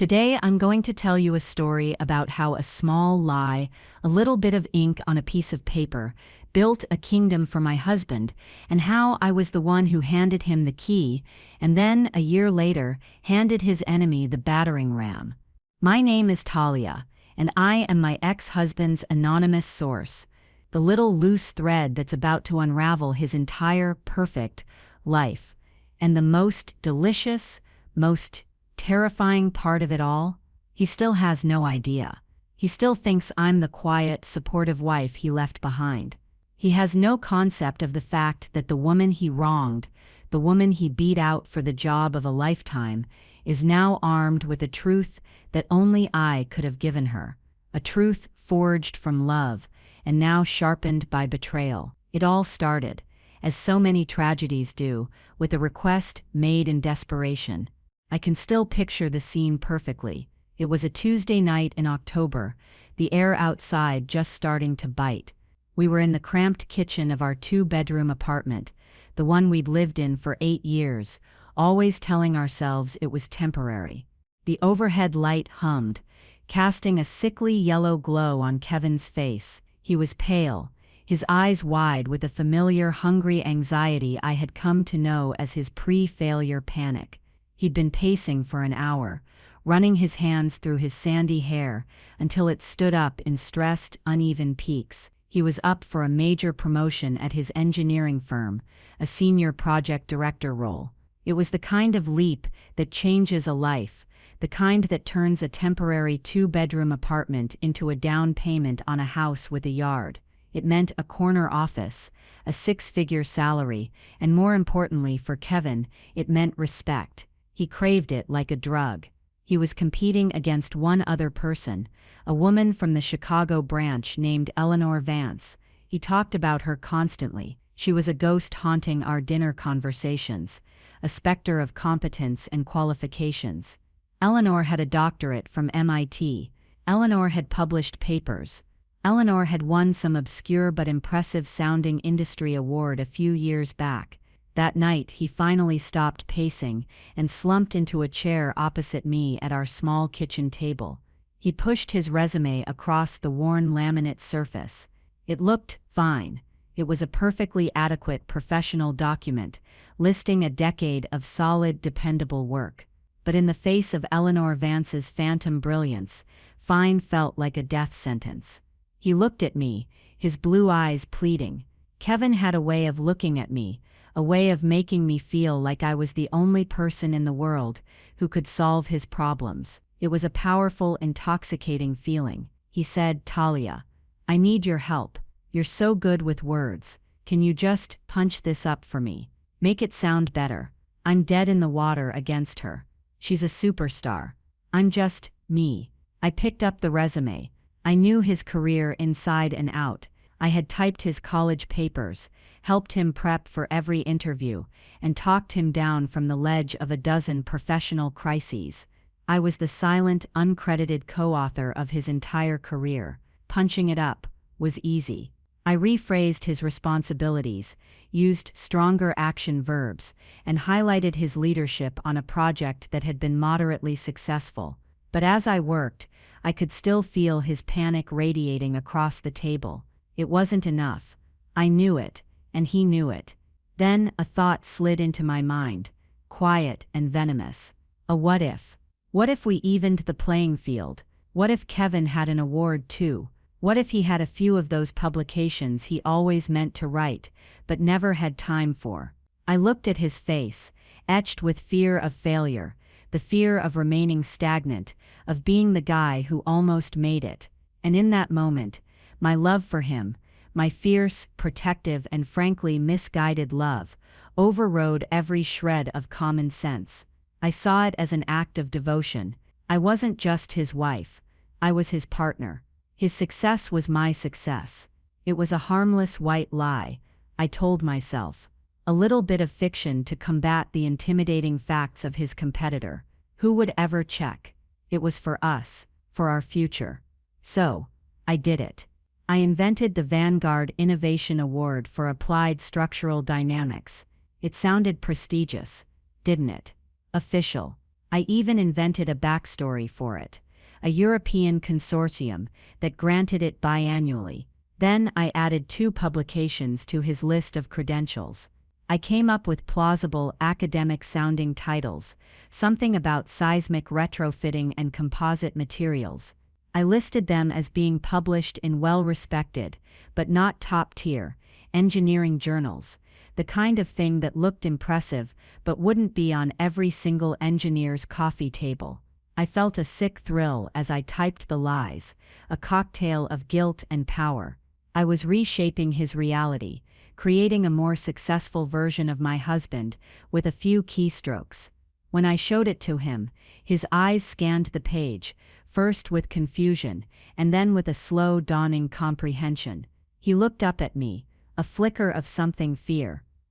Today, I'm going to tell you a story about how a small lie, a little bit of ink on a piece of paper, built a kingdom for my husband, and how I was the one who handed him the key, and then, a year later, handed his enemy the battering ram. My name is Talia, and I am my ex-husband's anonymous source, the little loose thread that's about to unravel his entire perfect life. And the most delicious, most terrifying part of it all? He still has no idea. He still thinks I'm the quiet, supportive wife he left behind. He has no concept of the fact that the woman he wronged, the woman he beat out for the job of a lifetime, is now armed with a truth that only I could have given her. A truth forged from love, and now sharpened by betrayal. It all started, as so many tragedies do, with a request made in desperation. I can still picture the scene perfectly. It was a Tuesday night in October, the air outside just starting to bite. We were in the cramped kitchen of our two-bedroom apartment, the one we'd lived in for 8 years, always telling ourselves it was temporary. The overhead light hummed, casting a sickly yellow glow on Kevin's face. He was pale, his eyes wide with a familiar hungry anxiety I had come to know as his pre-failure panic. He'd been pacing for an hour, running his hands through his sandy hair until it stood up in stressed, uneven peaks. He was up for a major promotion at his engineering firm, a senior project director role. It was the kind of leap that changes a life, the kind that turns a temporary two-bedroom apartment into a down payment on a house with a yard. It meant a corner office, a 6-figure salary, and more importantly for Kevin, it meant respect. He craved it like a drug. He was competing against one other person, a woman from the Chicago branch named Eleanor Vance. He talked about her constantly. She was a ghost haunting our dinner conversations, a specter of competence and qualifications. Eleanor had a doctorate from MIT. Eleanor had published papers. Eleanor had won some obscure but impressive-sounding industry award a few years back. That night, he finally stopped pacing and slumped into a chair opposite me at our small kitchen table. He pushed his resume across the worn laminate surface. It looked fine. It was a perfectly adequate professional document, listing a decade of solid, dependable work. But in the face of Eleanor Vance's phantom brilliance, fine felt like a death sentence. He looked at me, his blue eyes pleading. Kevin had a way of looking at me, a way of making me feel like I was the only person in the world who could solve his problems. It was a powerful, intoxicating feeling. He said, "Talia, I need your help. You're so good with words. Can you just punch this up for me? Make it sound better. I'm dead in the water against her. She's a superstar. I'm just me." I picked up the resume. I knew his career inside and out. I had typed his college papers, helped him prep for every interview, and talked him down from the ledge of a dozen professional crises. I was the silent, uncredited co-author of his entire career. Punching it up was easy. I rephrased his responsibilities, used stronger action verbs, and highlighted his leadership on a project that had been moderately successful. But as I worked, I could still feel his panic radiating across the table. It wasn't enough. I knew it, and he knew it. Then a thought slid into my mind, quiet and venomous. A what if? What if we evened the playing field? What if Kevin had an award too? What if he had a few of those publications he always meant to write, but never had time for? I looked at his face, etched with fear of failure, the fear of remaining stagnant, of being the guy who almost made it. And in that moment, my love for him, my fierce, protective, and frankly misguided love, overrode every shred of common sense. I saw it as an act of devotion. I wasn't just his wife. I was his partner. His success was my success. It was a harmless white lie, I told myself. A little bit of fiction to combat the intimidating facts of his competitor. Who would ever check? It was for us, for our future. So, I did it. I invented the Vanguard Innovation Award for Applied Structural Dynamics. It sounded prestigious, didn't it? Official. I even invented a backstory for it, a European consortium that granted it biannually. Then I added 2 publications to his list of credentials. I came up with plausible, academic-sounding titles, something about seismic retrofitting and composite materials. I listed them as being published in well-respected, but not top-tier, engineering journals, the kind of thing that looked impressive but wouldn't be on every single engineer's coffee table. I felt a sick thrill as I typed the lies, a cocktail of guilt and power. I was reshaping his reality, creating a more successful version of my husband with a few keystrokes. When I showed it to him, his eyes scanned the page, first with confusion, and then with a slow dawning comprehension. He looked up at me, a flicker of something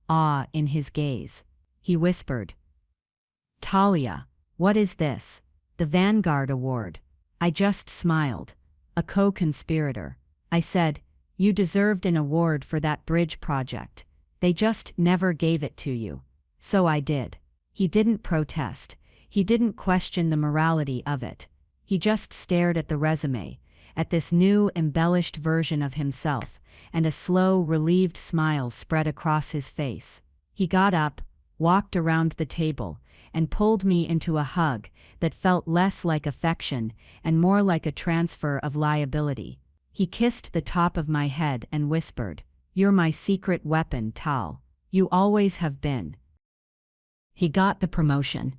awe in his gaze. He whispered, "Talia, what is this?" "The Vanguard Award." I just smiled. "A co-conspirator." I said, "You deserved an award for that bridge project. They just never gave it to you." "So I did." He didn't protest. He didn't question the morality of it. He just stared at the resume, at this new, embellished version of himself, and a slow, relieved smile spread across his face. He got up, walked around the table, and pulled me into a hug that felt less like affection and more like a transfer of liability. He kissed the top of my head and whispered, "You're my secret weapon, Tal. You always have been." He got the promotion.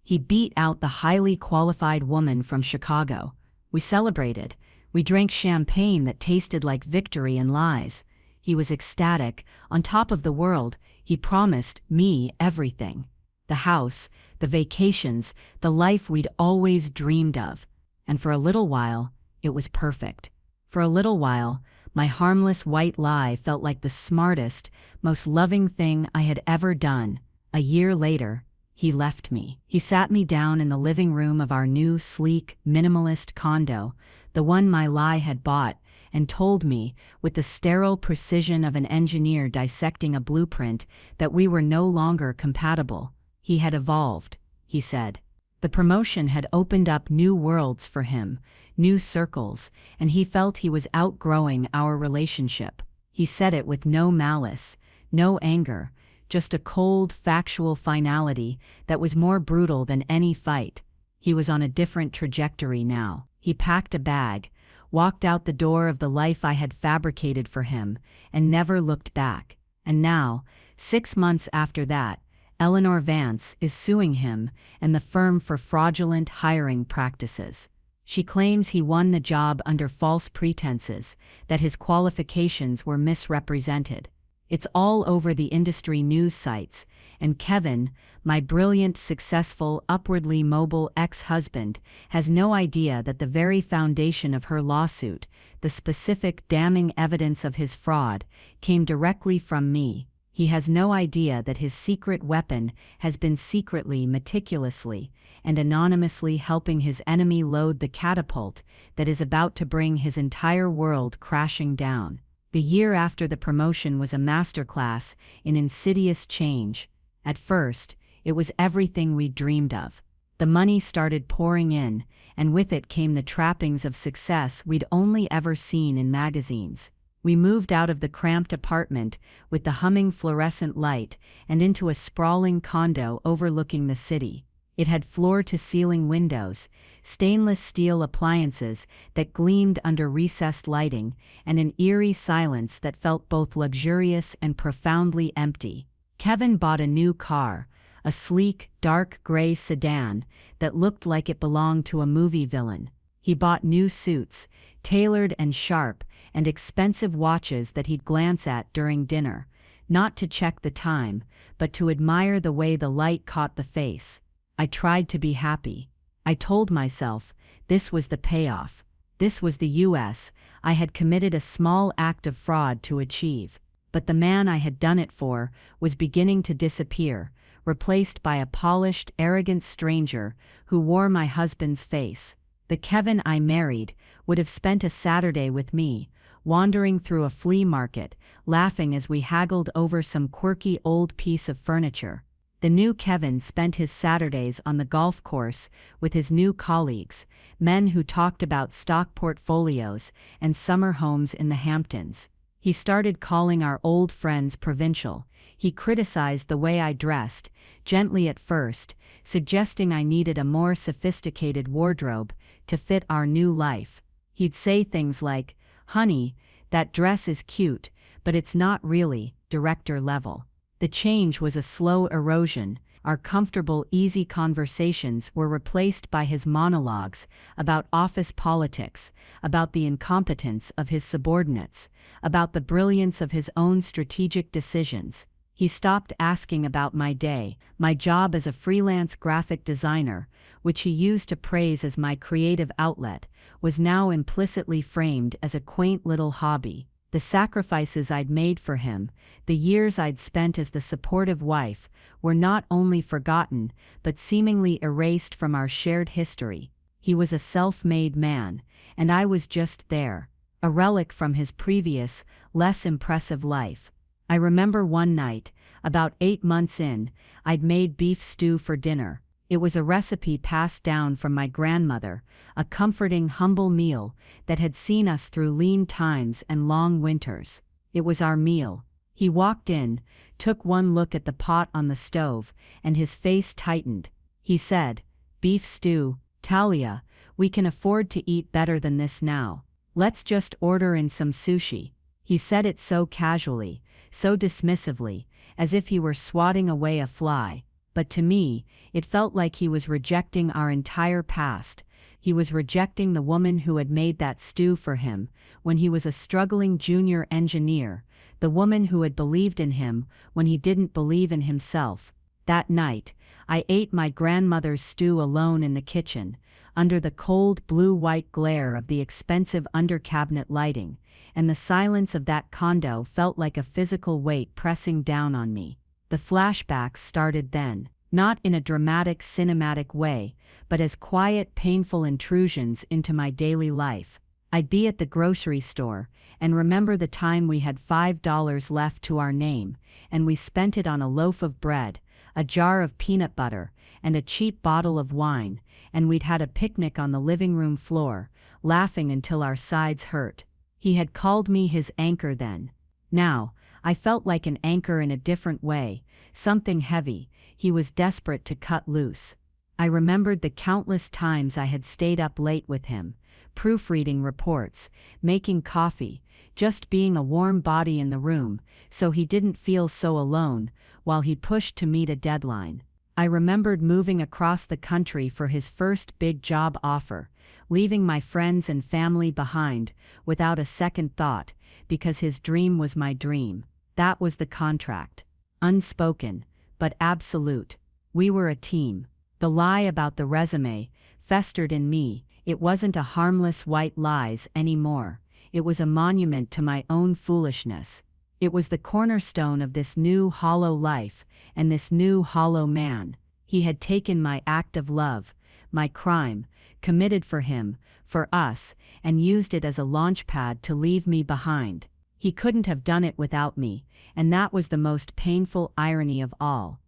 He beat out the highly qualified woman from Chicago. We celebrated. We drank champagne that tasted like victory and lies. He was ecstatic. On top of the world, he promised me everything. The house, the vacations, the life we'd always dreamed of. And for a little while, it was perfect. For a little while, my harmless white lie felt like the smartest, most loving thing I had ever done. A year later, he left me. He sat me down in the living room of our new, sleek, minimalist condo, the one my lie had bought, and told me, with the sterile precision of an engineer dissecting a blueprint, that we were no longer compatible. He had evolved, he said. The promotion had opened up new worlds for him, new circles, and he felt he was outgrowing our relationship. He said it with no malice, no anger, just a cold, factual finality that was more brutal than any fight. He was on a different trajectory now. He packed a bag, walked out the door of the life I had fabricated for him, and never looked back. And now, 6 months after that, Eleanor Vance is suing him and the firm for fraudulent hiring practices. She claims he won the job under false pretenses, that his qualifications were misrepresented. It's all over the industry news sites, and Kevin, my brilliant, successful, upwardly mobile ex-husband, has no idea that the very foundation of her lawsuit, the specific damning evidence of his fraud, came directly from me. He has no idea that his secret weapon has been secretly, meticulously, and anonymously helping his enemy load the catapult that is about to bring his entire world crashing down. The year after the promotion was a masterclass in insidious change. At first, it was everything we dreamed of. The money started pouring in, and with it came the trappings of success we'd only ever seen in magazines. We moved out of the cramped apartment with the humming fluorescent light and into a sprawling condo overlooking the city. It had floor-to-ceiling windows, stainless steel appliances that gleamed under recessed lighting, and an eerie silence that felt both luxurious and profoundly empty. Kevin bought a new car, a sleek, dark gray sedan that looked like it belonged to a movie villain. He bought new suits, tailored and sharp, and expensive watches that he'd glance at during dinner, not to check the time, but to admire the way the light caught the face. I tried to be happy. I told myself, this was the payoff. This was the US I had committed a small act of fraud to achieve. But the man I had done it for was beginning to disappear, replaced by a polished, arrogant stranger who wore my husband's face. The Kevin I married would have spent a Saturday with me, wandering through a flea market, laughing as we haggled over some quirky old piece of furniture. The new Kevin spent his Saturdays on the golf course with his new colleagues, men who talked about stock portfolios and summer homes in the Hamptons. He started calling our old friends provincial. He criticized the way I dressed, gently at first, suggesting I needed a more sophisticated wardrobe to fit our new life. He'd say things like, "Honey, that dress is cute, but it's not really director level." The change was a slow erosion. Our comfortable, easy conversations were replaced by his monologues about office politics, about the incompetence of his subordinates, about the brilliance of his own strategic decisions. He stopped asking about my day, my job as a freelance graphic designer, which he used to praise as my creative outlet, was now implicitly framed as a quaint little hobby. The sacrifices I'd made for him, the years I'd spent as the supportive wife, were not only forgotten, but seemingly erased from our shared history. He was a self-made man, and I was just there, a relic from his previous, less impressive life. I remember one night, about 8 months in, I'd made beef stew for dinner. It was a recipe passed down from my grandmother, a comforting, humble meal that had seen us through lean times and long winters. It was our meal. He walked in, took one look at the pot on the stove, and his face tightened. He said, "Beef stew, Talia, we can afford to eat better than this now. Let's just order in some sushi." He said it so casually, so dismissively, as if he were swatting away a fly. But to me, it felt like he was rejecting our entire past. He was rejecting the woman who had made that stew for him when he was a struggling junior engineer, the woman who had believed in him when he didn't believe in himself. That night, I ate my grandmother's stew alone in the kitchen, under the cold blue-white glare of the expensive under-cabinet lighting, and the silence of that condo felt like a physical weight pressing down on me. The flashbacks started then, not in a dramatic cinematic way, but as quiet, painful intrusions into my daily life. I'd be at the grocery store, and remember the time we had $5 left to our name, and we spent it on a loaf of bread, a jar of peanut butter, and a cheap bottle of wine, and we'd had a picnic on the living room floor, laughing until our sides hurt. He had called me his anchor then. Now, I felt like an anchor in a different way, something heavy. He was desperate to cut loose. I remembered the countless times I had stayed up late with him, proofreading reports, making coffee, just being a warm body in the room, so he didn't feel so alone, while he pushed to meet a deadline. I remembered moving across the country for his first big job offer, leaving my friends and family behind, without a second thought, because his dream was my dream. That was the contract. Unspoken, but absolute. We were a team. The lie about the resume festered in me. It wasn't a harmless white lies anymore. It was a monument to my own foolishness. It was the cornerstone of this new hollow life, and this new hollow man. He had taken my act of love, my crime, committed for him, for us, and used it as a launchpad to leave me behind. He couldn't have done it without me, and that was the most painful irony of all.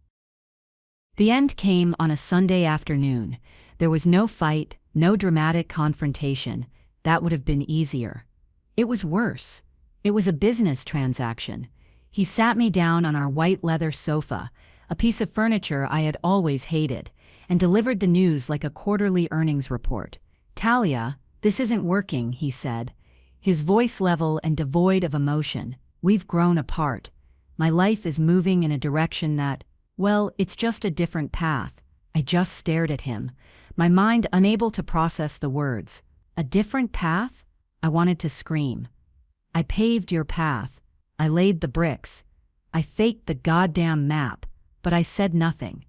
The end came on a Sunday afternoon. There was no fight, no dramatic confrontation. That would have been easier. It was worse. It was a business transaction. He sat me down on our white leather sofa, a piece of furniture I had always hated, and delivered the news like a quarterly earnings report. "Talia, this isn't working," he said, his voice level and devoid of emotion. "We've grown apart. My life is moving in a direction that, well, it's just a different path." I just stared at him, my mind unable to process the words. A different path? I wanted to scream. I paved your path. I laid the bricks. I faked the goddamn map, but I said nothing.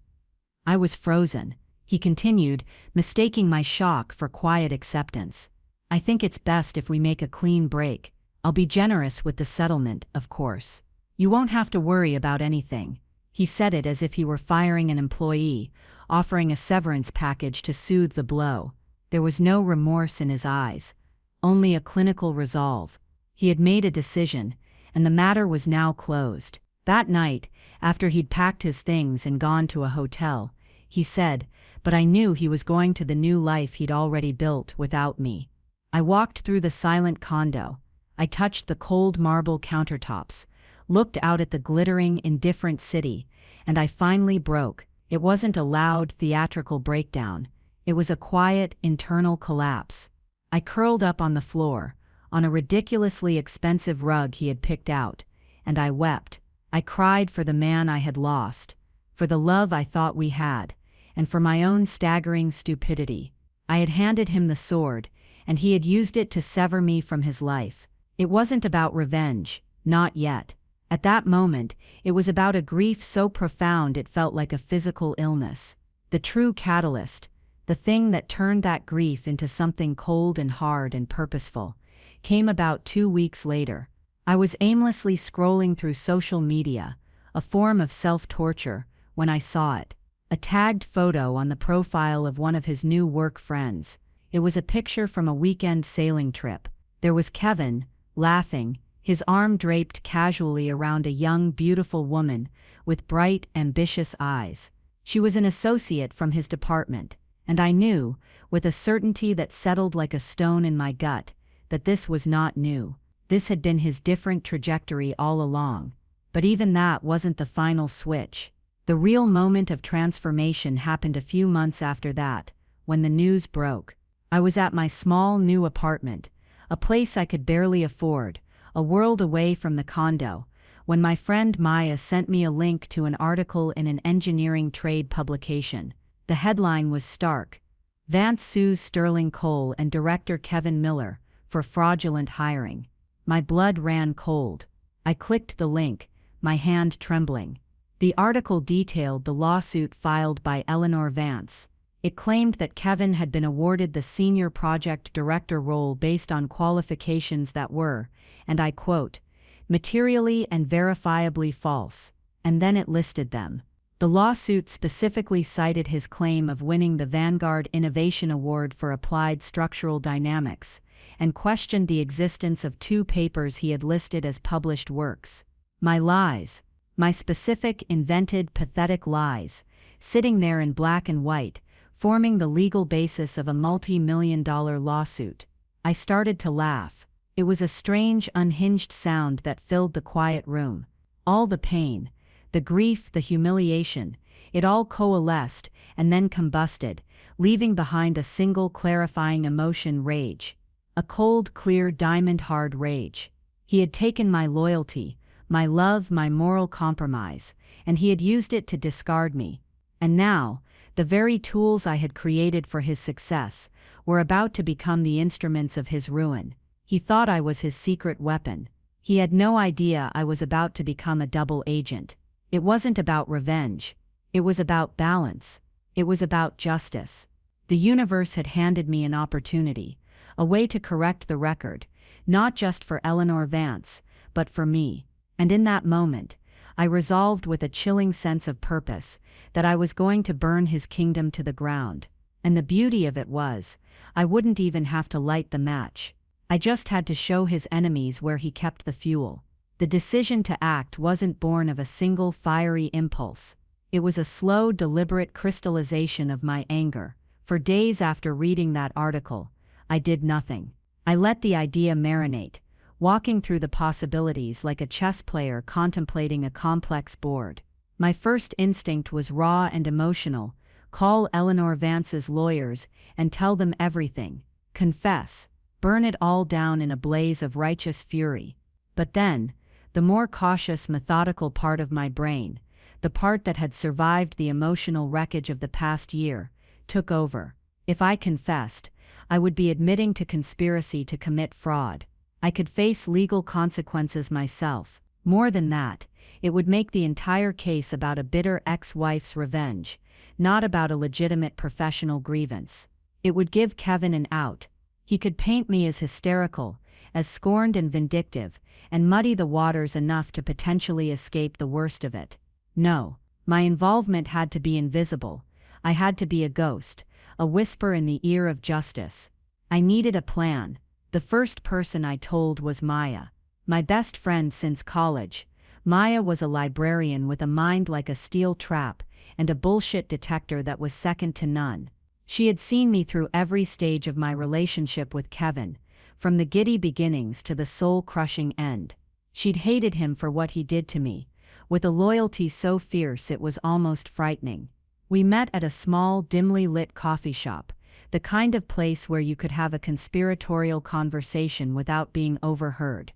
I was frozen. He continued, mistaking my shock for quiet acceptance. "I think it's best if we make a clean break. I'll be generous with the settlement, of course. You won't have to worry about anything." He said it as if he were firing an employee, offering a severance package to soothe the blow. There was no remorse in his eyes, only a clinical resolve. He had made a decision, and the matter was now closed. That night, after he'd packed his things and gone to a hotel, he said, "But I knew he was going to the new life he'd already built without me." I walked through the silent condo. I touched the cold marble countertops, looked out at the glittering, indifferent city, and I finally broke. It wasn't a loud, theatrical breakdown. It was a quiet, internal collapse. I curled up on the floor, on a ridiculously expensive rug he had picked out, and I wept. I cried for the man I had lost, for the love I thought we had, and for my own staggering stupidity. I had handed him the sword, and he had used it to sever me from his life. It wasn't about revenge, not yet. At that moment, it was about a grief so profound it felt like a physical illness. The true catalyst, the thing that turned that grief into something cold and hard and purposeful, came about 2 weeks later. I was aimlessly scrolling through social media, a form of self-torture, when I saw it. A tagged photo on the profile of one of his new work friends. It was a picture from a weekend sailing trip. There was Kevin, laughing, his arm draped casually around a young, beautiful woman with bright, ambitious eyes. She was an associate from his department, and I knew, with a certainty that settled like a stone in my gut, that this was not new. This had been his different trajectory all along. But even that wasn't the final switch. The real moment of transformation happened a few months after that, when the news broke. I was at my small new apartment, a place I could barely afford, a world away from the condo, when my friend Maya sent me a link to an article in an engineering trade publication. The headline was stark: Vance sues Sterling Cole and director Kevin Miller for fraudulent hiring. My blood ran cold. I clicked the link, my hand trembling. The article detailed the lawsuit filed by Eleanor Vance. It claimed that Kevin had been awarded the senior project director role based on qualifications that were, and I quote, materially and verifiably false. And then it listed them. The lawsuit specifically cited his claim of winning the Vanguard Innovation Award for Applied Structural Dynamics, and questioned the existence of 2 papers he had listed as published works. My lies, my specific, invented, pathetic lies, sitting there in black and white, forming the legal basis of a multi-million-dollar lawsuit. I started to laugh. It was a strange, unhinged sound that filled the quiet room. All the pain, the grief, the humiliation, it all coalesced and then combusted, leaving behind a single clarifying emotion: rage. A cold, clear, diamond-hard rage. He had taken my loyalty, my love, my moral compromise, and he had used it to discard me. And now, the very tools I had created for his success were about to become the instruments of his ruin. He thought I was his secret weapon. He had no idea I was about to become a double agent. It wasn't about revenge. It was about balance. It was about justice. The universe had handed me an opportunity, a way to correct the record, not just for Eleanor Vance, but for me. And in that moment, I resolved with a chilling sense of purpose that I was going to burn his kingdom to the ground. And the beauty of it was, I wouldn't even have to light the match. I just had to show his enemies where he kept the fuel. The decision to act wasn't born of a single fiery impulse. It was a slow, deliberate crystallization of my anger. For days after reading that article, I did nothing. I let the idea marinate, walking through the possibilities like a chess player contemplating a complex board. My first instinct was raw and emotional: call Eleanor Vance's lawyers and tell them everything. Confess. Burn it all down in a blaze of righteous fury. But then, the more cautious, methodical part of my brain, the part that had survived the emotional wreckage of the past year, took over. If I confessed, I would be admitting to conspiracy to commit fraud. I could face legal consequences myself. More than that, it would make the entire case about a bitter ex-wife's revenge, not about a legitimate professional grievance. It would give Kevin an out. He could paint me as hysterical, as scorned and vindictive, and muddy the waters enough to potentially escape the worst of it. No, my involvement had to be invisible. I had to be a ghost, a whisper in the ear of justice. I needed a plan. The first person I told was Maya, my best friend since college, Maya was a librarian with a mind like a steel trap, and a bullshit detector that was second to none. She had seen me through every stage of my relationship with Kevin, from the giddy beginnings to the soul-crushing end. She'd hated him for what he did to me, with a loyalty so fierce it was almost frightening. We met at a small, dimly lit coffee shop, the kind of place where you could have a conspiratorial conversation without being overheard.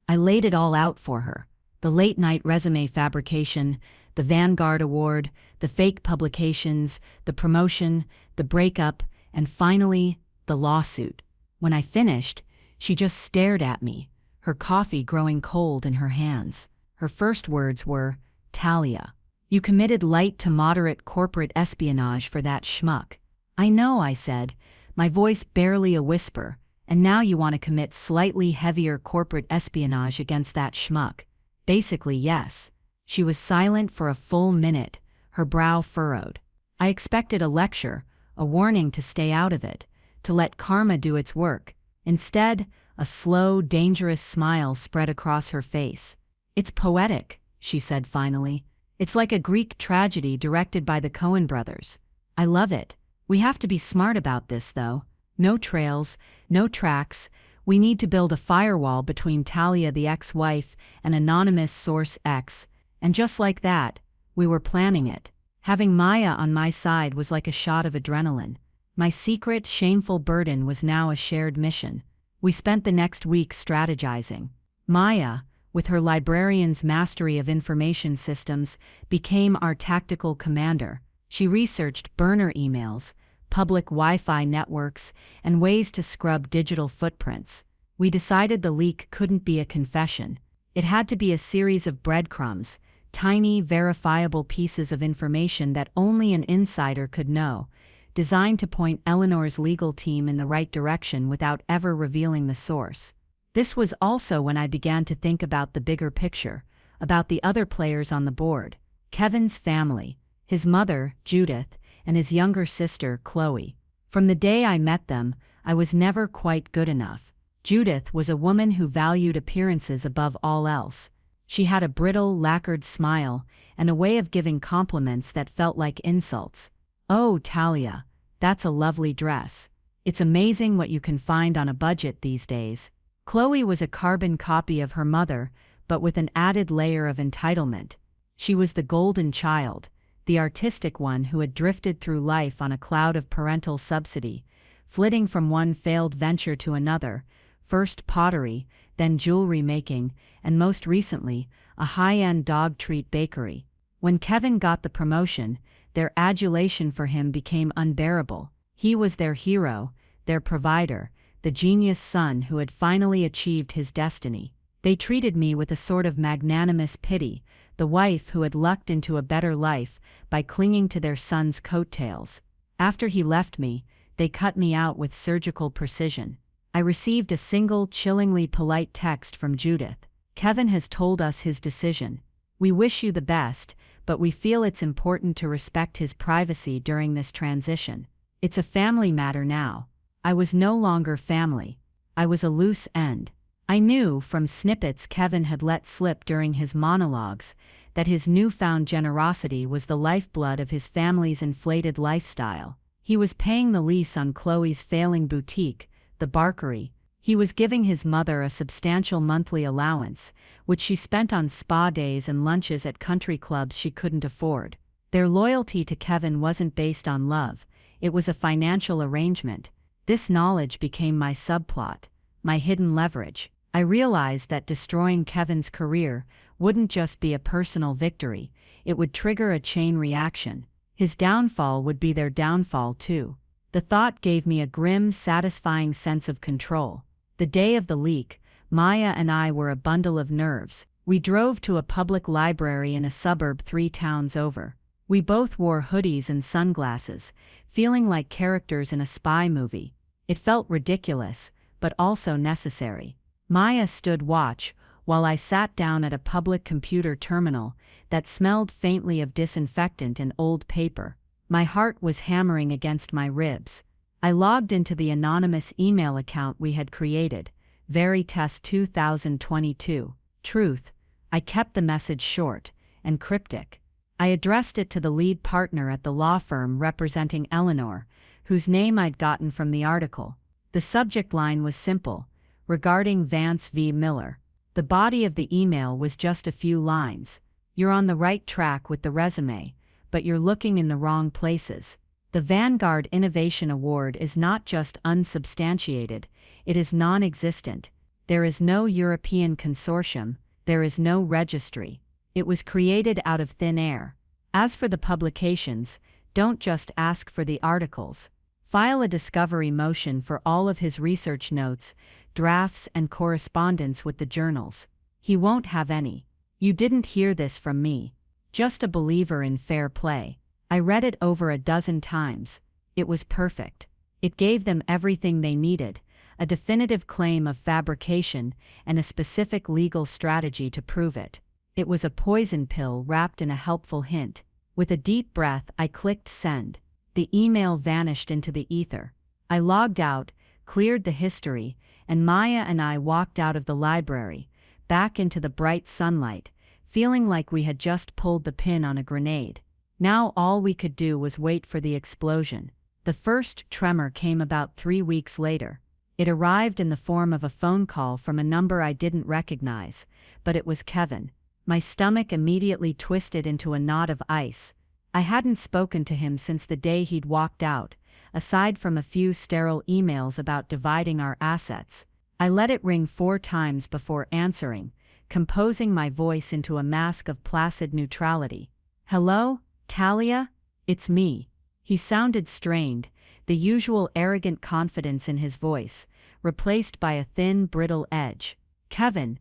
I laid it all out for her. The late-night resume fabrication, the Vanguard Award, the fake publications, the promotion, the breakup, and finally, the lawsuit. When I finished, she just stared at me, her coffee growing cold in her hands. Her first words were, "Talia, you committed light to moderate corporate espionage for that schmuck." "I know," I said, my voice barely a whisper, "and now you want to commit slightly heavier corporate espionage against that schmuck." "Basically, yes." She was silent for a full minute, her brow furrowed. I expected a lecture, a warning to stay out of it, to let karma do its work. Instead, a slow, dangerous smile spread across her face. "It's poetic," she said finally. "It's like a Greek tragedy directed by the Coen brothers. I love it. We have to be smart about this, though. No trails, no tracks. We need to build a firewall between Talia the ex-wife and anonymous source X." And just like that, we were planning it. Having Maya on my side was like a shot of adrenaline. My secret, shameful burden was now a shared mission. We spent the next week strategizing. Maya, with her librarian's mastery of information systems, became our tactical commander. She researched burner emails, public Wi-Fi networks, and ways to scrub digital footprints. We decided the leak couldn't be a confession. It had to be a series of breadcrumbs, tiny, verifiable pieces of information that only an insider could know, designed to point Eleanor's legal team in the right direction without ever revealing the source. This was also when I began to think about the bigger picture, about the other players on the board: Kevin's family, his mother, Judith, and his younger sister, Chloe. From the day I met them, I was never quite good enough. Judith was a woman who valued appearances above all else. She had a brittle, lacquered smile, and a way of giving compliments that felt like insults. "Oh, Talia, that's a lovely dress. It's amazing what you can find on a budget these days." Chloe was a carbon copy of her mother, but with an added layer of entitlement. She was the golden child, the artistic one who had drifted through life on a cloud of parental subsidy, flitting from one failed venture to another, first pottery, then jewelry making, and most recently, a high-end dog treat bakery. When Kevin got the promotion, their adulation for him became unbearable. He was their hero, their provider, the genius son who had finally achieved his destiny. They treated me with a sort of magnanimous pity, the wife who had lucked into a better life by clinging to their son's coattails. After he left me, they cut me out with surgical precision. I received a single chillingly polite text from Judith. "Kevin has told us his decision. We wish you the best, but we feel it's important to respect his privacy during this transition. It's a family matter now." I was no longer family. I was a loose end. I knew, from snippets Kevin had let slip during his monologues, that his newfound generosity was the lifeblood of his family's inflated lifestyle. He was paying the lease on Chloe's failing boutique, the Barkery. He was giving his mother a substantial monthly allowance, which she spent on spa days and lunches at country clubs she couldn't afford. Their loyalty to Kevin wasn't based on love, it was a financial arrangement. This knowledge became my subplot, my hidden leverage. I realized that destroying Kevin's career wouldn't just be a personal victory, it would trigger a chain reaction. His downfall would be their downfall too. The thought gave me a grim, satisfying sense of control. The day of the leak, Maya and I were a bundle of nerves. We drove to a public library in a suburb 3 towns over. We both wore hoodies and sunglasses, feeling like characters in a spy movie. It felt ridiculous, but also necessary. Maya stood watch, while I sat down at a public computer terminal that smelled faintly of disinfectant and old paper. My heart was hammering against my ribs. I logged into the anonymous email account we had created, Veritest 2022. Truth, I kept the message short and cryptic. I addressed it to the lead partner at the law firm representing Eleanor, whose name I'd gotten from the article. The subject line was simple: regarding Vance v. Miller. The body of the email was just a few lines. You're on the right track with the resume, but you're looking in the wrong places. The Vanguard Innovation Award is not just unsubstantiated, it is non-existent. There is no European consortium, there is no registry. It was created out of thin air. As for the publications, don't just ask for the articles. File a discovery motion for all of his research notes, drafts, and correspondence with the journals. He won't have any. You didn't hear this from me. Just a believer in fair play. I read it over a dozen times. It was perfect. It gave them everything they needed: a definitive claim of fabrication and a specific legal strategy to prove it. It was a poison pill wrapped in a helpful hint. With a deep breath, I clicked send. The email vanished into the ether. I logged out, cleared the history, and Maya and I walked out of the library, back into the bright sunlight, feeling like we had just pulled the pin on a grenade. Now all we could do was wait for the explosion. The first tremor came about 3 weeks later. It arrived in the form of a phone call from a number I didn't recognize, but it was Kevin. My stomach immediately twisted into a knot of ice. I hadn't spoken to him since the day he'd walked out, aside from a few sterile emails about dividing our assets. I let it ring 4 times before answering, composing my voice into a mask of placid neutrality. "Hello, Talia? It's me." He sounded strained, the usual arrogant confidence in his voice, replaced by a thin, brittle edge. "Kevin.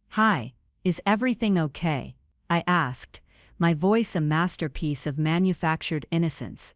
Hi. Is everything okay?" I asked, my voice a masterpiece of manufactured innocence.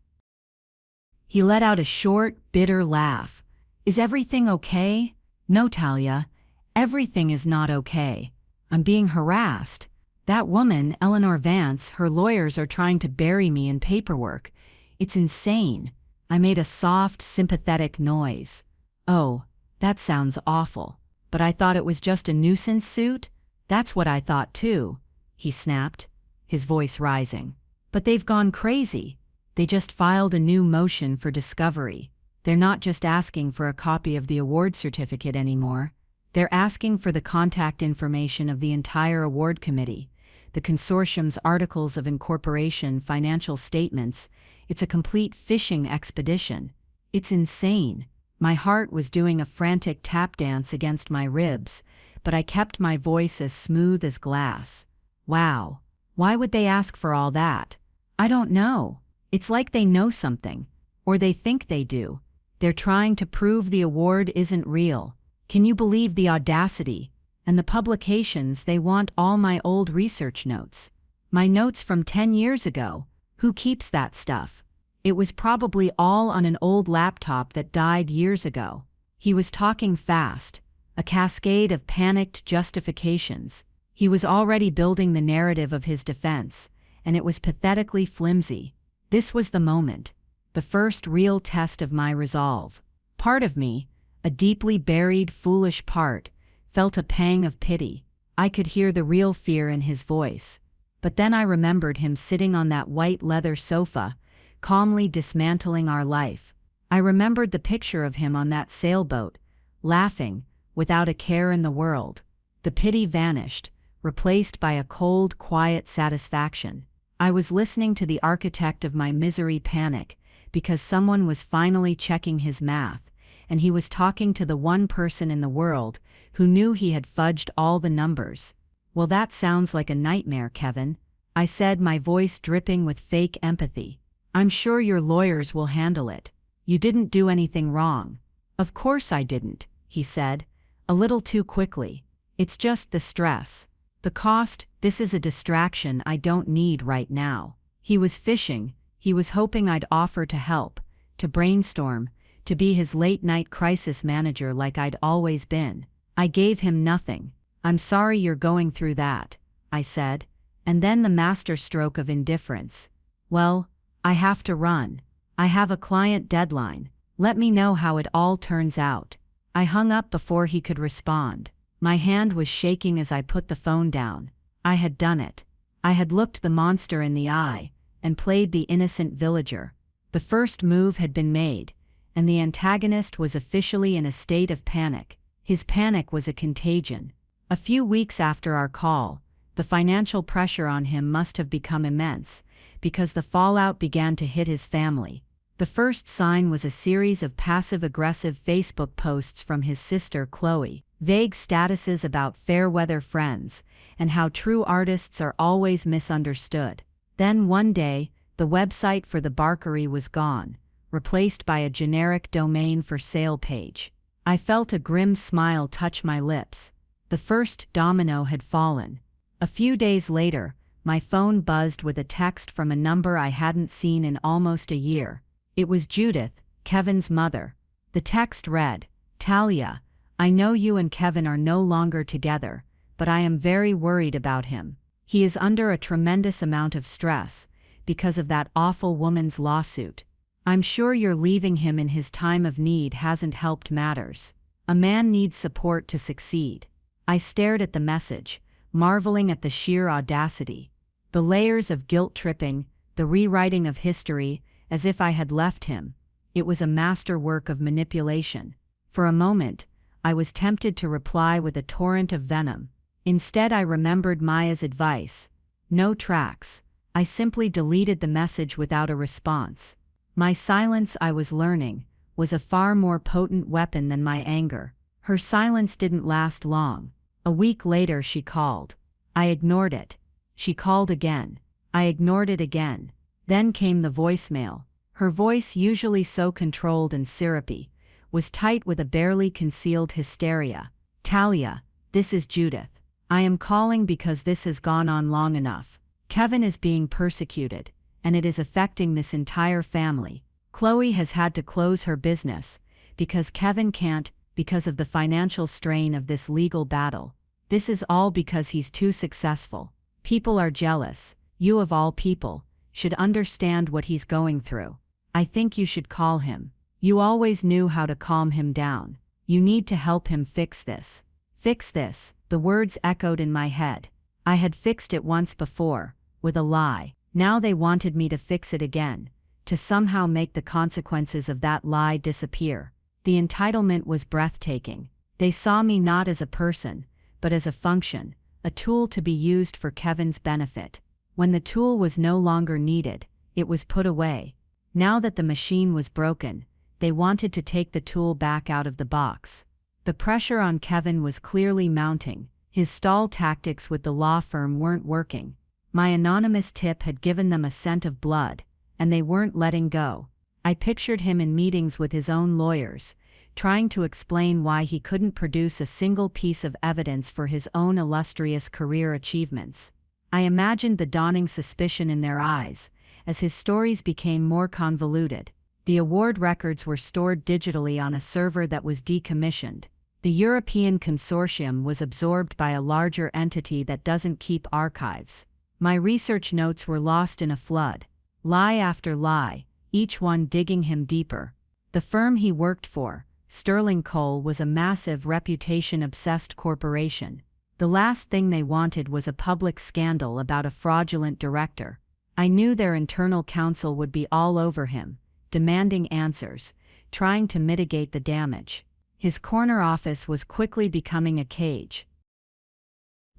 He let out a short, bitter laugh. "Is everything okay? No, Talia. Everything is not okay. I'm being harassed. That woman, Eleanor Vance, her lawyers are trying to bury me in paperwork. It's insane." I made a soft, sympathetic noise. "Oh, that sounds awful. But I thought it was just a nuisance suit?" "That's what I thought too," he snapped, his voice rising. "But they've gone crazy. They just filed a new motion for discovery. They're not just asking for a copy of the award certificate anymore. They're asking for the contact information of the entire award committee, the consortium's articles of incorporation, financial statements. It's a complete fishing expedition. It's insane." My heart was doing a frantic tap dance against my ribs, but I kept my voice as smooth as glass. "Wow. Why would they ask for all that?" "I don't know. It's like they know something. Or they think they do. They're trying to prove the award isn't real. Can you believe the audacity? And the publications, they want all my old research notes. My notes from 10 years ago. Who keeps that stuff? It was probably all on an old laptop that died years ago." He was talking fast, a cascade of panicked justifications. He was already building the narrative of his defense, and it was pathetically flimsy. This was the moment, the first real test of my resolve. Part of me, a deeply buried, foolish part, felt a pang of pity. I could hear the real fear in his voice. But then I remembered him sitting on that white leather sofa, calmly dismantling our life. I remembered the picture of him on that sailboat, laughing, without a care in the world. The pity vanished, replaced by a cold, quiet satisfaction. I was listening to the architect of my misery panic, because someone was finally checking his math, and he was talking to the one person in the world who knew he had fudged all the numbers. "Well, that sounds like a nightmare, Kevin," I said, my voice dripping with fake empathy. "I'm sure your lawyers will handle it. You didn't do anything wrong." "Of course I didn't," he said, a little too quickly. "It's just the stress. The cost. This is a distraction I don't need right now." He was fishing. He was hoping I'd offer to help, to brainstorm, to be his late-night crisis manager like I'd always been. I gave him nothing. "I'm sorry you're going through that," I said, and then the masterstroke of indifference. "Well, I have to run. I have a client deadline. Let me know how it all turns out." I hung up before he could respond. My hand was shaking as I put the phone down. I had done it. I had looked the monster in the eye and played the innocent villager. The first move had been made, and the antagonist was officially in a state of panic. His panic was a contagion. A few weeks after our call, the financial pressure on him must have become immense, because the fallout began to hit his family. The first sign was a series of passive-aggressive Facebook posts from his sister Chloe, vague statuses about fair-weather friends, and how true artists are always misunderstood. Then one day, the website for the Barkery was gone, replaced by a generic domain for sale page. I felt a grim smile touch my lips. The first domino had fallen. A few days later, my phone buzzed with a text from a number I hadn't seen in almost a year. It was Judith, Kevin's mother. The text read, "Talia, I know you and Kevin are no longer together, but I am very worried about him. He is under a tremendous amount of stress because of that awful woman's lawsuit. I'm sure your leaving him in his time of need hasn't helped matters. A man needs support to succeed." I stared at the message, marveling at the sheer audacity. The layers of guilt-tripping, the rewriting of history, as if I had left him. It was a masterwork of manipulation. For a moment, I was tempted to reply with a torrent of venom. Instead, I remembered Maya's advice. No tracks. I simply deleted the message without a response. My silence, I was learning, was a far more potent weapon than my anger. Her silence didn't last long. A week later she called. I ignored it. She called again. I ignored it again. Then came the voicemail. Her voice, usually so controlled and syrupy, was tight with a barely concealed hysteria. "Talia, this is Judith. I am calling because this has gone on long enough. Kevin is being persecuted, and it is affecting this entire family. Chloe has had to close her business, because Kevin can't, because of the financial strain of this legal battle. This is all because he's too successful. People are jealous. You of all people should understand what he's going through. I think you should call him. You always knew how to calm him down. You need to help him fix this." Fix this, the words echoed in my head. I had fixed it once before, with a lie. Now they wanted me to fix it again, to somehow make the consequences of that lie disappear. The entitlement was breathtaking. They saw me not as a person, but as a function, a tool to be used for Kevin's benefit. When the tool was no longer needed, it was put away. Now that the machine was broken, they wanted to take the tool back out of the box. The pressure on Kevin was clearly mounting. His stall tactics with the law firm weren't working. My anonymous tip had given them a scent of blood, and they weren't letting go. I pictured him in meetings with his own lawyers, trying to explain why he couldn't produce a single piece of evidence for his own illustrious career achievements. I imagined the dawning suspicion in their eyes, as his stories became more convoluted. The award records were stored digitally on a server that was decommissioned. The European consortium was absorbed by a larger entity that doesn't keep archives. My research notes were lost in a flood. Lie after lie, each one digging him deeper. The firm he worked for, Sterling Cole, was a massive reputation-obsessed corporation. The last thing they wanted was a public scandal about a fraudulent director. I knew their internal counsel would be all over him, demanding answers, trying to mitigate the damage. His corner office was quickly becoming a cage.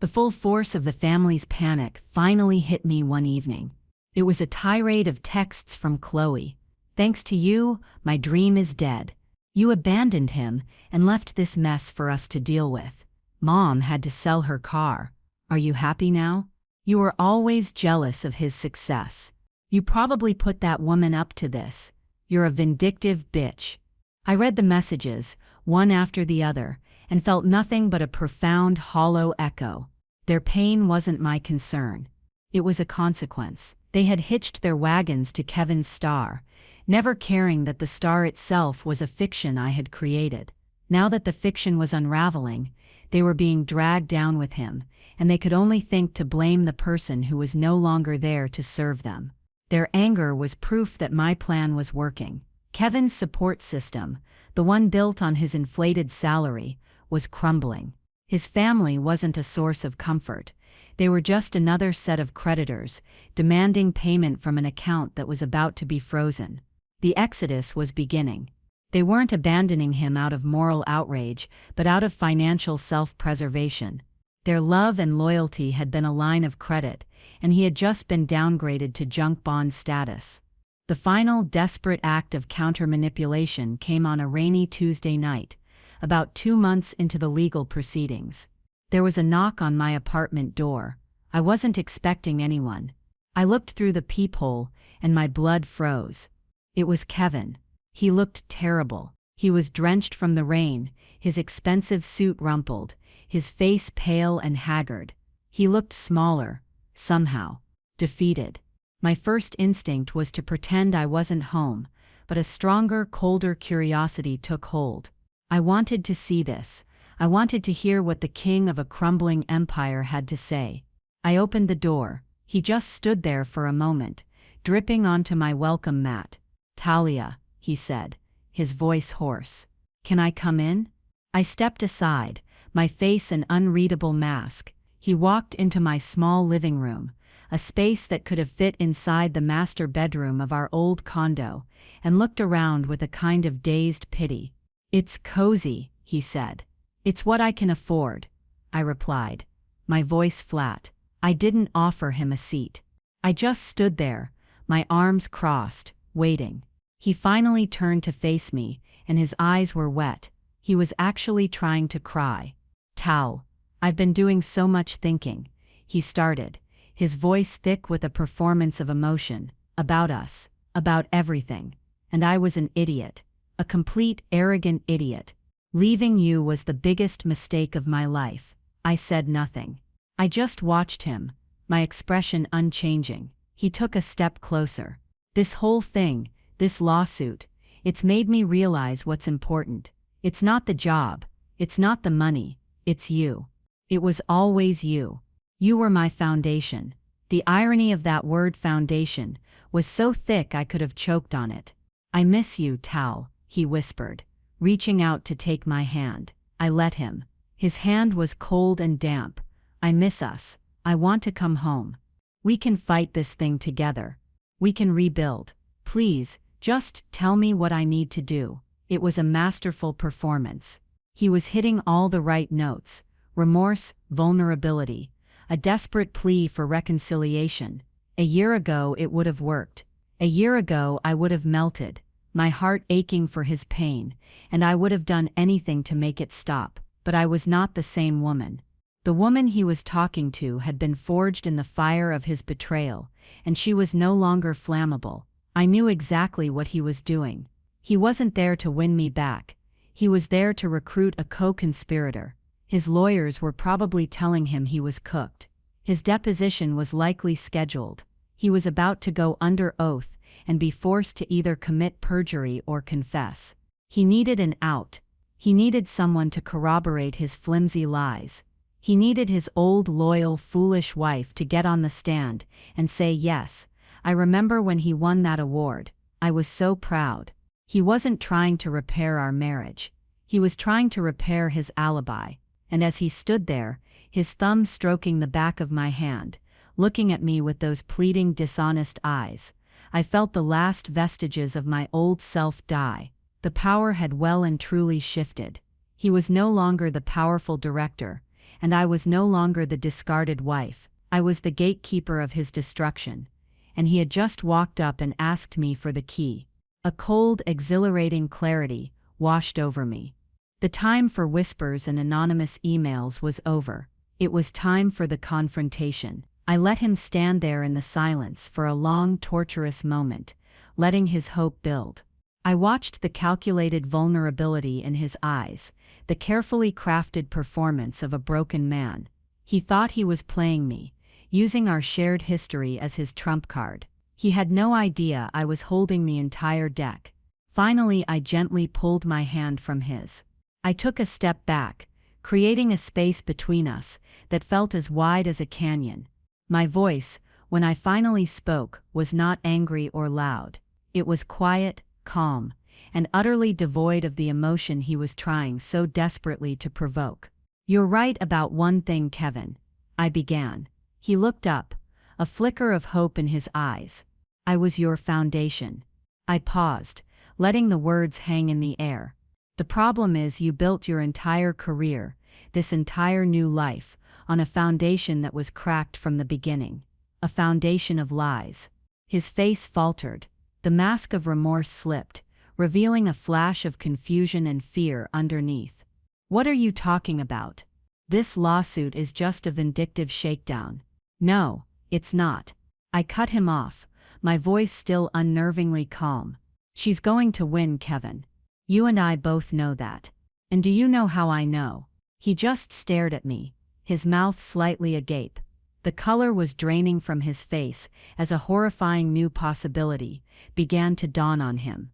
The full force of the family's panic finally hit me one evening. It was a tirade of texts from Chloe. "Thanks to you, my dream is dead. You abandoned him and left this mess for us to deal with. Mom had to sell her car. Are you happy now? You were always jealous of his success. You probably put that woman up to this. You're a vindictive bitch." I read the messages, one after the other, and felt nothing but a profound, hollow echo. Their pain wasn't my concern. It was a consequence. They had hitched their wagons to Kevin's star, never caring that the star itself was a fiction I had created. Now that the fiction was unraveling, they were being dragged down with him, and they could only think to blame the person who was no longer there to serve them. Their anger was proof that my plan was working. Kevin's support system, the one built on his inflated salary, was crumbling. His family wasn't a source of comfort, They were just another set of creditors, demanding payment from an account that was about to be frozen. The exodus was beginning. They weren't abandoning him out of moral outrage, but out of financial self-preservation. Their love and loyalty had been a line of credit, and he had just been downgraded to junk bond status. The final desperate act of counter-manipulation came on a rainy Tuesday night, about 2 months into the legal proceedings. There was a knock on my apartment door. I wasn't expecting anyone. I looked through the peephole, and my blood froze. It was Kevin. He looked terrible. He was drenched from the rain, his expensive suit rumpled, his face pale and haggard. He looked smaller, somehow, defeated. My first instinct was to pretend I wasn't home, but a stronger, colder curiosity took hold. I wanted to see this. I wanted to hear what the king of a crumbling empire had to say. I opened the door. He just stood there for a moment, dripping onto my welcome mat. "Talia," he said, his voice hoarse. "Can I come in?" I stepped aside, my face an unreadable mask. He walked into my small living room, a space that could have fit inside the master bedroom of our old condo, and looked around with a kind of dazed pity. "It's cozy," he said. "It's what I can afford," I replied, my voice flat. I didn't offer him a seat. I just stood there, my arms crossed, waiting. He finally turned to face me, and his eyes were wet. He was actually trying to cry. "Tal, I've been doing so much thinking," he started, his voice thick with a performance of emotion, "about us, about everything. And I was an idiot. A complete, arrogant idiot. Leaving you was the biggest mistake of my life." I said nothing. I just watched him, my expression unchanging. He took a step closer. "This whole thing, this lawsuit, it's made me realize what's important. It's not the job, it's not the money, it's you. It was always you. You were my foundation." The irony of that word foundation was so thick I could have choked on it. "I miss you, Tal," he whispered, reaching out to take my hand. I let him. His hand was cold and damp. "I miss us. I want to come home. We can fight this thing together. We can rebuild. Please, just tell me what I need to do." It was a masterful performance. He was hitting all the right notes: remorse, vulnerability, a desperate plea for reconciliation. A year ago it would have worked. A year ago I would have melted, my heart aching for his pain, and I would have done anything to make it stop. But I was not the same woman. The woman he was talking to had been forged in the fire of his betrayal, and she was no longer flammable. I knew exactly what he was doing. He wasn't there to win me back. He was there to recruit a co-conspirator. His lawyers were probably telling him he was cooked. His deposition was likely scheduled. He was about to go under oath and be forced to either commit perjury or confess. He needed an out. He needed someone to corroborate his flimsy lies. He needed his old, loyal, foolish wife to get on the stand and say, "Yes, I remember when he won that award. I was so proud." He wasn't trying to repair our marriage. He was trying to repair his alibi. And as he stood there, his thumb stroking the back of my hand, looking at me with those pleading, dishonest eyes, I felt the last vestiges of my old self die. The power had well and truly shifted. He was no longer the powerful director, and I was no longer the discarded wife. I was the gatekeeper of his destruction, and he had just walked up and asked me for the key. A cold, exhilarating clarity washed over me. The time for whispers and anonymous emails was over. It was time for the confrontation. I let him stand there in the silence for a long, torturous moment, letting his hope build. I watched the calculated vulnerability in his eyes, the carefully crafted performance of a broken man. He thought he was playing me, using our shared history as his trump card. He had no idea I was holding the entire deck. Finally, I gently pulled my hand from his. I took a step back, creating a space between us that felt as wide as a canyon. My voice, when I finally spoke, was not angry or loud. It was quiet, calm, and utterly devoid of the emotion he was trying so desperately to provoke. "You're right about one thing, Kevin. I began. He looked up, a flicker of hope in his eyes. I was your foundation. I paused, letting the words hang in the air. The problem is you built your entire career, this entire new life, on a foundation that was cracked from the beginning. A foundation of lies. His face faltered. The mask of remorse slipped, revealing a flash of confusion and fear underneath. What are you talking about? This lawsuit is just a vindictive shakedown. No, it's not. I cut him off, my voice still unnervingly calm. She's going to win, Kevin. You and I both know that. And do you know how I know? He just stared at me, his mouth slightly agape. The color was draining from his face as a horrifying new possibility began to dawn on him.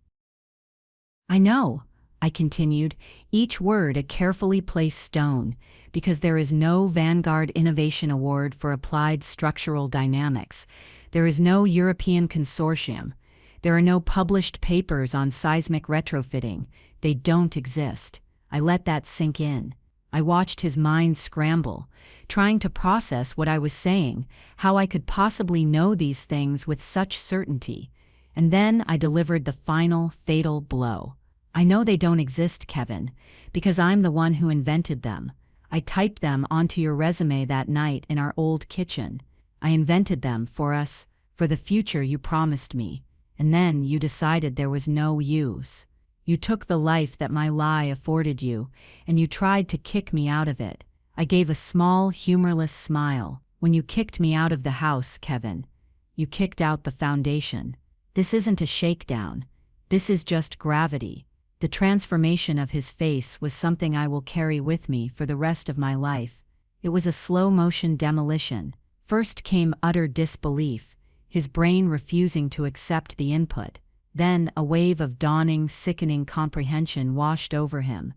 I know, I continued, each word a carefully placed stone, because there is no Vanguard Innovation Award for Applied Structural Dynamics. There is no European consortium. There are no published papers on seismic retrofitting. They don't exist. I let that sink in. I watched his mind scramble, trying to process what I was saying, how I could possibly know these things with such certainty. And then I delivered the final, fatal blow. I know they don't exist, Kevin, because I'm the one who invented them. I typed them onto your resume that night in our old kitchen. I invented them for us, for the future you promised me. And then you decided there was no use. You took the life that my lie afforded you, and you tried to kick me out of it. I gave a small, humorless smile. When you kicked me out of the house, Kevin, you kicked out the foundation. This isn't a shakedown. This is just gravity. The transformation of his face was something I will carry with me for the rest of my life. It was a slow-motion demolition. First came utter disbelief, his brain refusing to accept the input. Then a wave of dawning, sickening comprehension washed over him,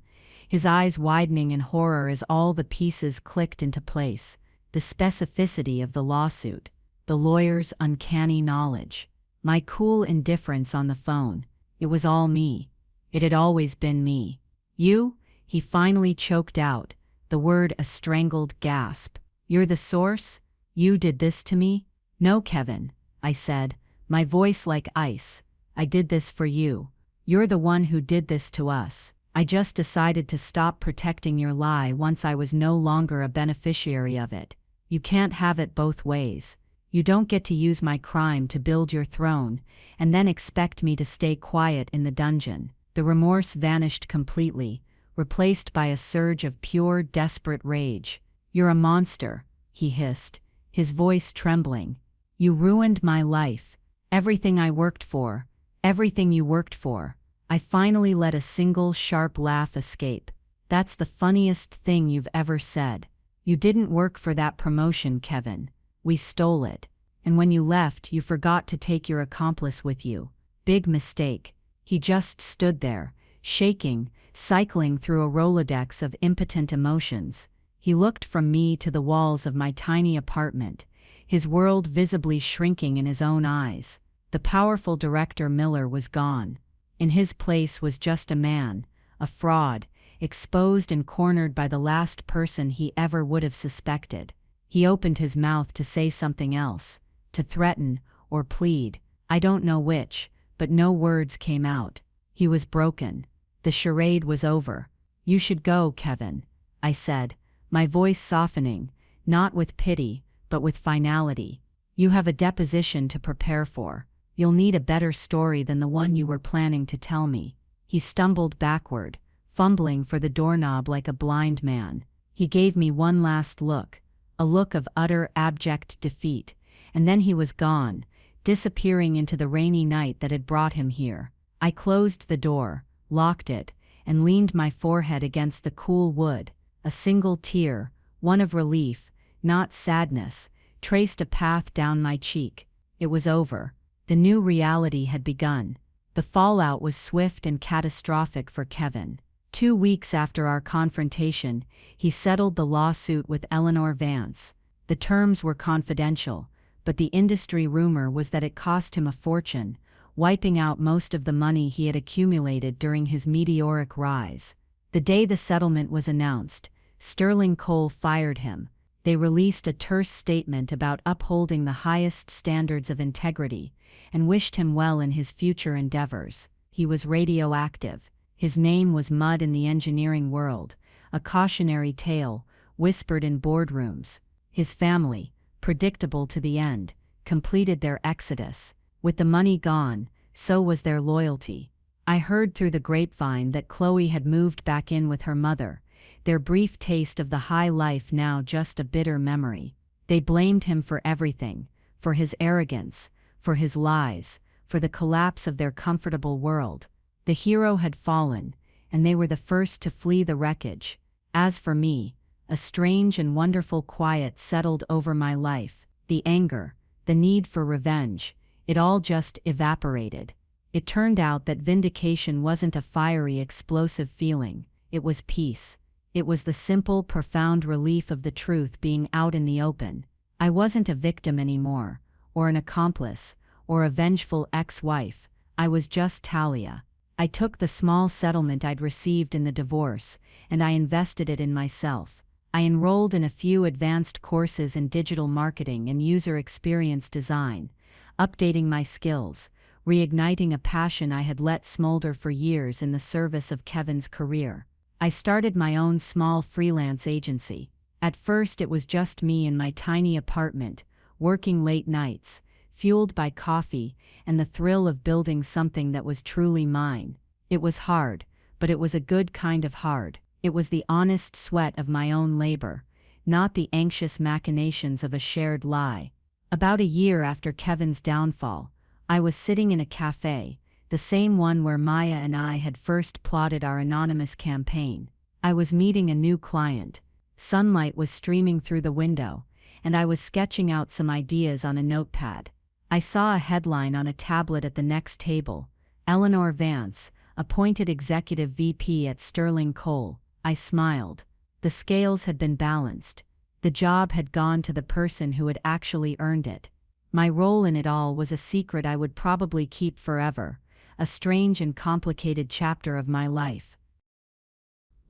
his eyes widening in horror as all the pieces clicked into place. The specificity of the lawsuit, the lawyer's uncanny knowledge, my cool indifference on the phone. It was all me. It had always been me. You? He finally choked out, the word a strangled gasp. You're the source? You did this to me? No, Kevin, I said, my voice like ice. I did this for you. You're the one who did this to us. I just decided to stop protecting your lie once I was no longer a beneficiary of it. You can't have it both ways. You don't get to use my crime to build your throne, and then expect me to stay quiet in the dungeon. The remorse vanished completely, replaced by a surge of pure, desperate rage. You're a monster, he hissed, his voice trembling. You ruined my life. Everything I worked for. Everything you worked for. I finally let a single sharp laugh escape. That's the funniest thing you've ever said. You didn't work for that promotion, Kevin. We stole it. And when you left, you forgot to take your accomplice with you. Big mistake. He just stood there, shaking, cycling through a Rolodex of impotent emotions. He looked from me to the walls of my tiny apartment, his world visibly shrinking in his own eyes. The powerful director Miller was gone. In his place was just a man, a fraud, exposed and cornered by the last person he ever would have suspected. He opened his mouth to say something else, to threaten or plead. I don't know which, but no words came out. He was broken. The charade was over. You should go, Kevin, I said, my voice softening, not with pity, but with finality. You have a deposition to prepare for. You'll need a better story than the one you were planning to tell me. He stumbled backward, fumbling for the doorknob like a blind man. He gave me one last look, a look of utter, abject defeat, and then he was gone, disappearing into the rainy night that had brought him here. I closed the door, locked it, and leaned my forehead against the cool wood. A single tear, one of relief, not sadness, traced a path down my cheek. It was over. The new reality had begun. The fallout was swift and catastrophic for Kevin. 2 weeks after our confrontation, he settled the lawsuit with Eleanor Vance. The terms were confidential, but the industry rumor was that it cost him a fortune, wiping out most of the money he had accumulated during his meteoric rise. The day the settlement was announced, Sterling Cole fired him. They released a terse statement about upholding the highest standards of integrity, and wished him well in his future endeavors. He was radioactive. His name was mud in the engineering world, a cautionary tale, whispered in boardrooms. His family, predictable to the end, completed their exodus. With the money gone, so was their loyalty. I heard through the grapevine that Chloe had moved back in with her mother, their brief taste of the high life now just a bitter memory. They blamed him for everything, for his arrogance, for his lies, for the collapse of their comfortable world. The hero had fallen, and they were the first to flee the wreckage. As for me, a strange and wonderful quiet settled over my life. The anger, the need for revenge, it all just evaporated. It turned out that vindication wasn't a fiery, explosive feeling. It was peace. It was the simple, profound relief of the truth being out in the open. I wasn't a victim anymore, or an accomplice, or a vengeful ex-wife. I was just Talia. I took the small settlement I'd received in the divorce, and I invested it in myself. I enrolled in a few advanced courses in digital marketing and user experience design, updating my skills, reigniting a passion I had let smolder for years in the service of Kevin's career. I started my own small freelance agency. At first it was just me in my tiny apartment, working late nights, fueled by coffee and the thrill of building something that was truly mine. It was hard, but it was a good kind of hard. It was the honest sweat of my own labor, not the anxious machinations of a shared lie. About a year after Kevin's downfall, I was sitting in a cafe, the same one where Maya and I had first plotted our anonymous campaign. I was meeting a new client. Sunlight was streaming through the window, and I was sketching out some ideas on a notepad. I saw a headline on a tablet at the next table: Eleanor Vance, appointed executive VP at Sterling Coal. I smiled. The scales had been balanced. The job had gone to the person who had actually earned it. My role in it all was a secret I would probably keep forever, a strange and complicated chapter of my life.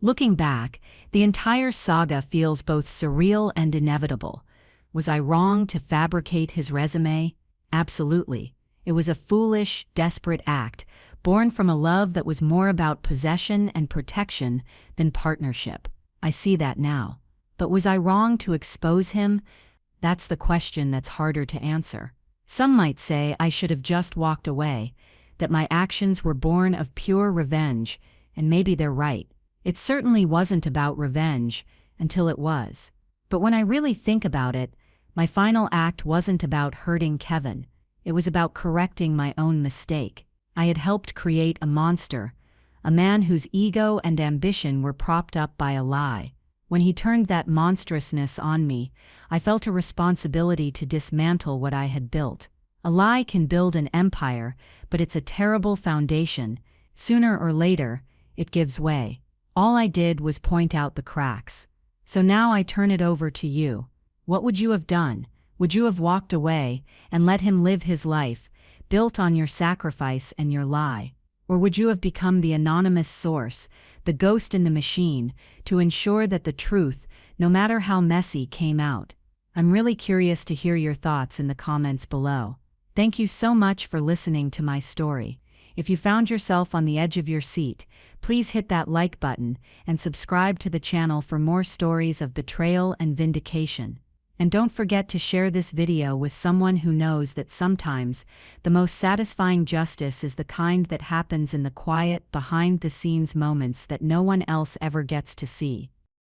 Looking back, the entire saga feels both surreal and inevitable. Was I wrong to fabricate his resume? Absolutely. It was a foolish, desperate act, born from a love that was more about possession and protection than partnership. I see that now. But was I wrong to expose him? That's the question that's harder to answer. Some might say I should have just walked away, that my actions were born of pure revenge, and maybe they're right. It certainly wasn't about revenge, until it was. But when I really think about it, my final act wasn't about hurting Kevin. It was about correcting my own mistake. I had helped create a monster, a man whose ego and ambition were propped up by a lie. When he turned that monstrousness on me, I felt a responsibility to dismantle what I had built. A lie can build an empire, but it's a terrible foundation. Sooner or later, it gives way. All I did was point out the cracks. So now I turn it over to you. What would you have done? Would you have walked away and let him live his life, built on your sacrifice and your lie? Or would you have become the anonymous source, the ghost in the machine, to ensure that the truth, no matter how messy, came out? I'm really curious to hear your thoughts in the comments below. Thank you so much for listening to my story. If you found yourself on the edge of your seat, please hit that like button and subscribe to the channel for more stories of betrayal and vindication. And don't forget to share this video with someone who knows that sometimes the most satisfying justice is the kind that happens in the quiet, behind-the-scenes moments that no one else ever gets to see.